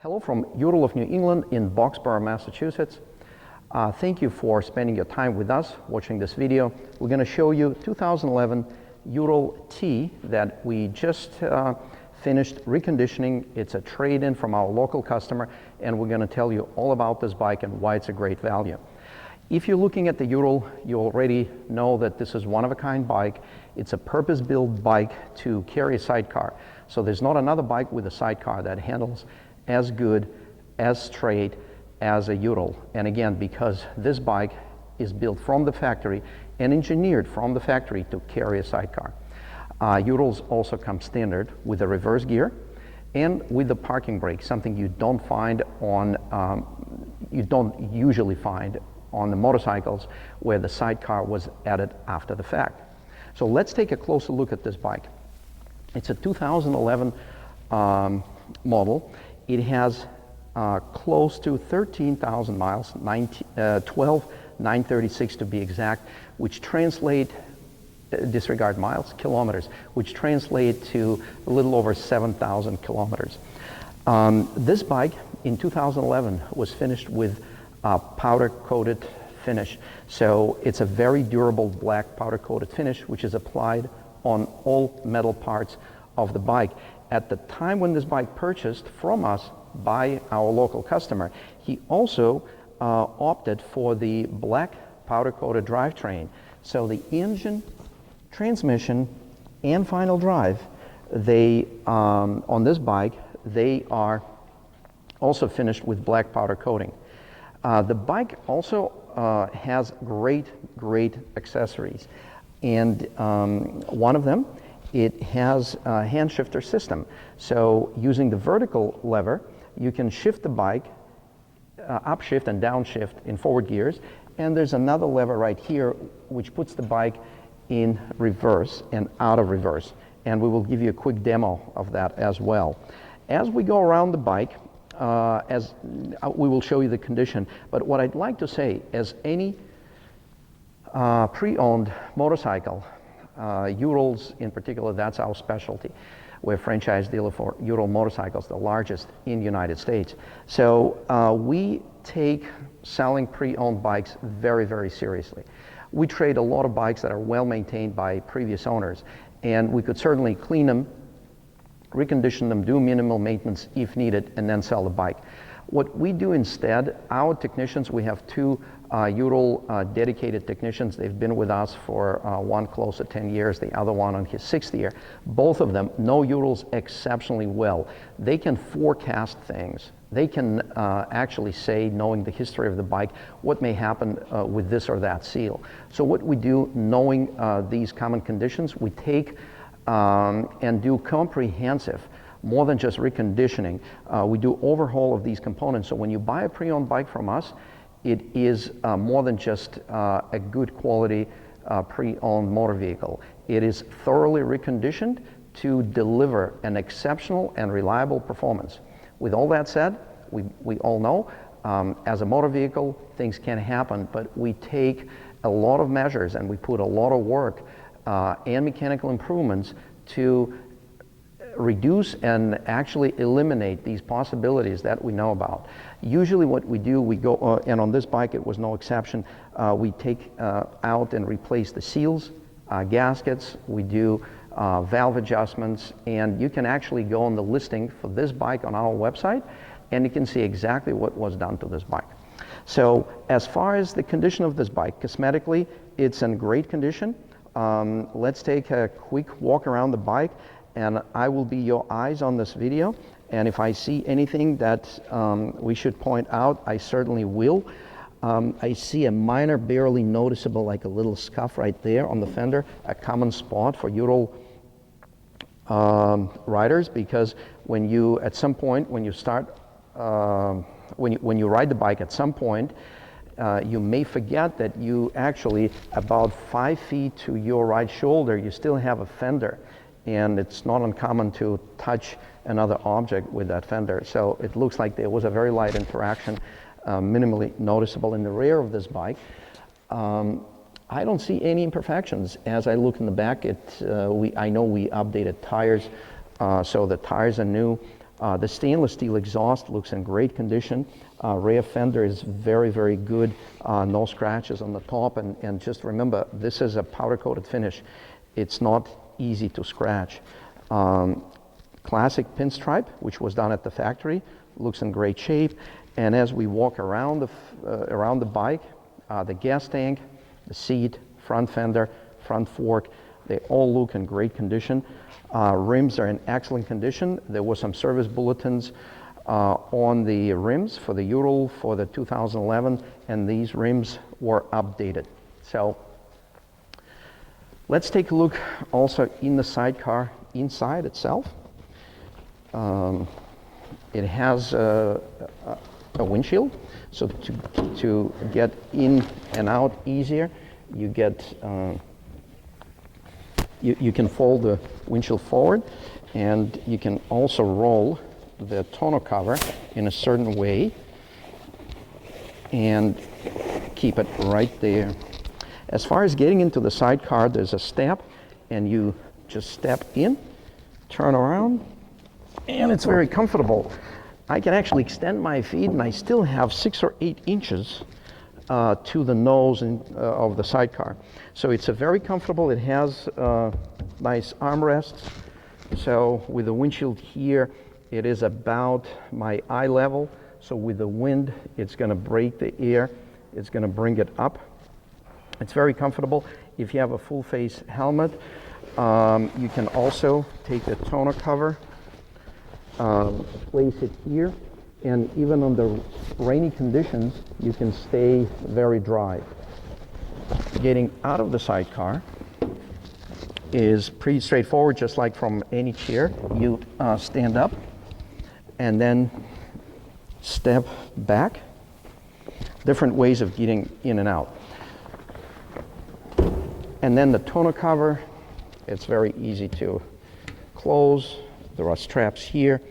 Hello from Ural of New England in Boxborough, Massachusetts. Thank you for spending your time with us watching this video. We're going to show you 2011 Ural T that we just finished reconditioning. It's a trade-in from our local customer, and we're going to tell you all about this bike and why it's a great value. If you're looking at the Ural, you already know that this is one-of-a-kind bike. It's a purpose-built bike to carry a sidecar. So there's not another bike with a sidecar that handles as good, as straight as a Ural. And again, because this bike is built from the factory and engineered from the factory to carry a sidecar. Urals also come standard with a reverse gear and with the parking brake, something you don't usually find on the motorcycles where the sidecar was added after the fact. So let's take a closer look at this bike. It's a 2011 model. It has close to 13,000 miles, 12,936 to be exact, which translate, disregard miles, kilometers, which translate to a little over 7,000 kilometers. This bike in 2011 was finished with powder-coated finish. So it's a very durable black powder-coated finish, which is applied on all metal parts of the bike. At the time when this bike purchased from us by our local customer, he also opted for the black powder-coated drivetrain. So the engine, transmission, and final drive, they on this bike, they are also finished with black powder coating. The bike also has great accessories, and one of them, it has a hand shifter system. So using the vertical lever, you can shift the bike, upshift and downshift in forward gears, and there's another lever right here which puts the bike in reverse and out of reverse. And we will give you a quick demo of that as well. As we go around the bike, we will show you the condition, but what I'd like to say, as any pre-owned motorcycle, Urals in particular, that's our specialty. We're a franchise dealer for Ural motorcycles, the largest in the United States. So we take selling pre-owned bikes very seriously. We trade a lot of bikes that are well maintained by previous owners, and we could certainly clean them, recondition them, do minimal maintenance if needed, and then sell the bike. What we do instead, our technicians, we have two Ural dedicated technicians. They've been with us for one close to 10 years, the other one on his 6th year. Both of them know Urals exceptionally well. They can forecast things. They can actually say, knowing the history of the bike, what may happen with this or that seal. So what we do, knowing these common conditions, we take and do comprehensive, more than just reconditioning. We do overhaul of these components. So when you buy a pre-owned bike from us, it is more than just a good quality pre-owned motor vehicle. It is thoroughly reconditioned to deliver an exceptional and reliable performance. With all that said, we all know as a motor vehicle, things can happen, but we take a lot of measures and we put a lot of work and mechanical improvements to reduce and actually eliminate these possibilities that we know about. Usually what we do, we go, and on this bike it was no exception, we take out and replace the seals, gaskets, we do valve adjustments, and you can actually go on the listing for this bike on our website and you can see exactly what was done to this bike. So as far as the condition of this bike, cosmetically, it's in great condition. Let's take a quick walk around the bike, and I will be your eyes on this video, and if I see anything that we should point out, I certainly will. I see a minor, barely noticeable, like a little scuff right there on the fender, a common spot for Ural riders, because when you, at some point, when you start, when you ride the bike, at some point, you may forget that you actually, about 5 feet to your right shoulder, you still have a fender. And it's not uncommon to touch another object with that fender. So it looks like there was a very light interaction, minimally noticeable in the rear of this bike. I don't see any imperfections. As I look in the back, I know we updated tires, so the tires are new. The stainless steel exhaust looks in great condition. Rear fender is very, very good. No scratches on the top. And just remember, this is a powder coated finish. It's not easy to scratch. Classic pinstripe, which was done at the factory, looks in great shape. And as we walk around the bike, the gas tank, the seat, front fender, front fork, they all look in great condition. Rims are in excellent condition. There were some service bulletins on the rims for the Ural for the 2011, and these rims were updated. So let's take a look also in the Sidecar inside itself. It has a windshield, so to get in and out easier, you get you can fold the windshield forward, and you can also roll the tonneau cover in a certain way and keep it right there. As far as getting into the Sidecar, there's a step, and you just step in, turn around, and it's very comfortable. I can actually extend my feet, and I still have 6 or 8 inches to the nose of the Sidecar. So it's a very comfortable. It has nice armrests. So with the windshield here, it is about my eye level. So with the wind, it's going to break the air. It's going to bring it up. It's very comfortable. If you have a full face helmet, you can also take the tonneau cover, place it here, and even under rainy conditions, you can stay very dry. Getting out of the Sidecar is pretty straightforward, just like from any chair. You stand up and then step back. Different ways of getting in and out. And then the tonneau cover, it's very easy to close. There are straps here,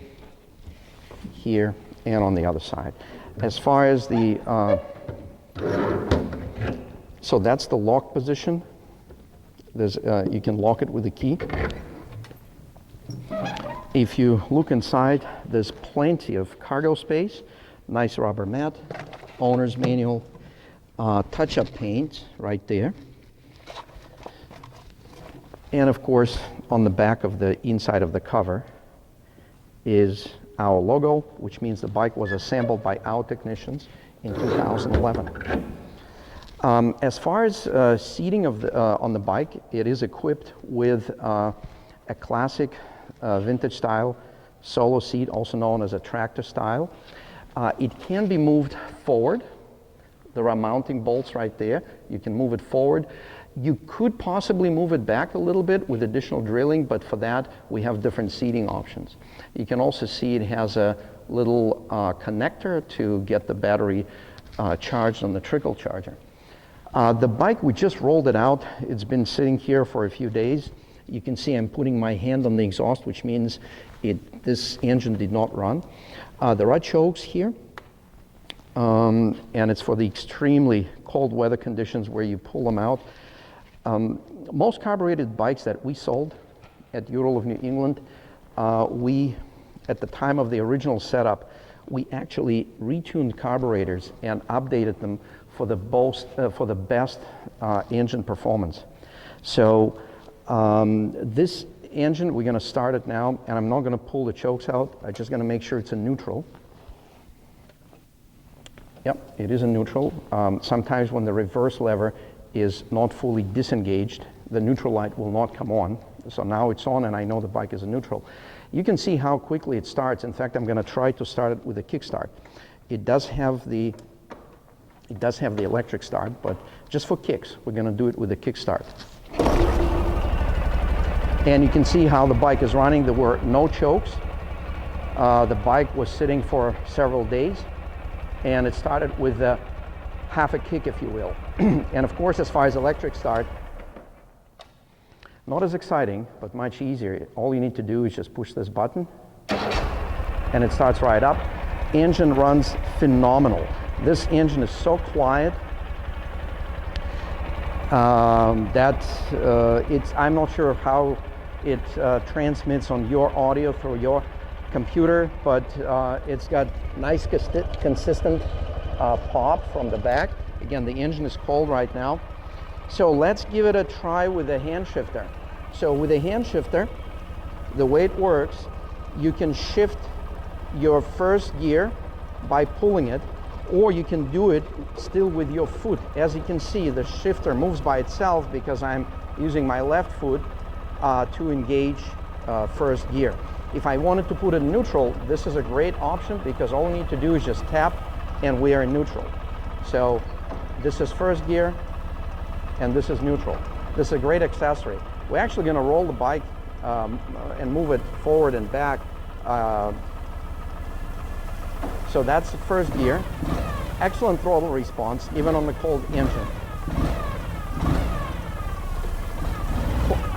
here, and on the other side. As far as the, so that's the lock position. There's, you can lock it with a key. If you look inside, there's plenty of cargo space, nice rubber mat, owner's manual, touch-up paint right there. And of course, on the back of the inside of the cover is our logo, which means the bike was assembled by our technicians in 2011. As far as seating of the, on the bike, it is equipped with a classic vintage style solo seat, also known as a tractor style. It can be moved forward. There are mounting bolts right there. You can move it forward. You could possibly move it back a little bit with additional drilling, but for that we have different seating options. You can also see it has a little connector to get the battery charged on the trickle charger. The bike, we just rolled it out. It's been sitting here for a few days. You can see I'm putting my hand on the exhaust, which means this engine did not run. There are chokes here, and it's for the extremely cold weather conditions where you pull them out. Most carbureted bikes that we sold at Ural of New England, we, at the time of the original setup, we actually retuned carburetors and updated them for the best engine performance. So this engine, we're going to start it now, and I'm not going to pull the chokes out. I'm just going to make sure it's in neutral. Yep, it is in neutral. Sometimes when the reverse lever is not fully disengaged, the neutral light will not come on. So now it's on, and I know the bike is in neutral. You can see how quickly it starts. In fact, I'm going to try to start it with a kickstart. It does have the electric start, but just for kicks, we're going to do it with a kickstart. And you can see how the bike is running. There were no chokes. The bike was sitting for several days, and it started with half a kick, if you will. And of course, as far as electric start, not as exciting, but much easier. All you need to do is just push this button, and it starts right up. Engine runs phenomenal. This engine is so quiet that I'm not sure how it transmits on your audio through your computer, but it's got nice consistent pop from the back. Again, the engine is cold right now. So let's give it a try with the hand shifter. So with a hand shifter, the way it works, you can shift your first gear by pulling it, or you can do it still with your foot. As you can see, the shifter moves by itself because I'm using my left foot to engage first gear. If I wanted to put it in neutral, this is a great option because all we need to do is just tap and we are in neutral. So this is first gear and this is neutral. This is a great accessory. We're actually going to roll the bike and move it forward and back. So that's the first gear. Excellent throttle response, even on the cold engine.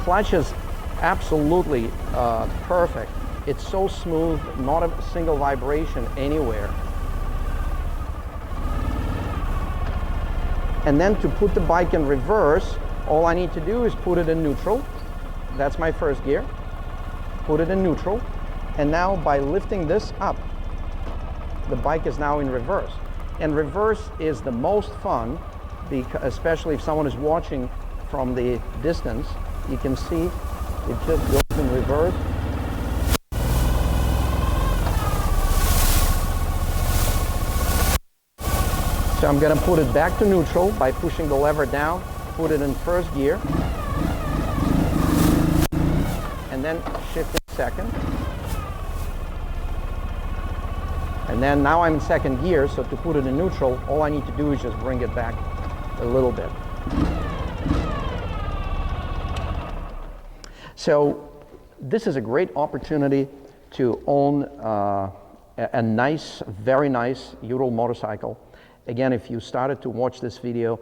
Clutch is absolutely perfect. It's so smooth, not a single vibration anywhere. And then to put the bike in reverse, all I need to do is put it in neutral. That's my first gear. Put it in neutral. And now by lifting this up, the bike is now in reverse. And reverse is the most fun, because especially if someone is watching from the distance, you can see it just goes in reverse. So I'm going to put it back to neutral by pushing the lever down, put it in first gear, and then shift it second. And then now I'm in second gear, so to put it in neutral, all I need to do is just bring it back a little bit. So this is a great opportunity to own a nice, very nice Ural motorcycle. Again, if you started to watch this video,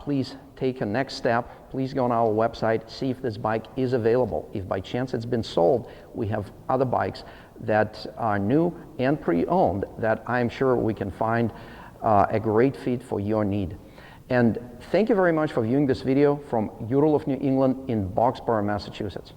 please take a next step. Please go on our website, see if this bike is available. If by chance it's been sold, we have other bikes that are new and pre-owned that I'm sure we can find a great fit for your need. And thank you very much for viewing this video from Ural of New England in Boxborough, Massachusetts.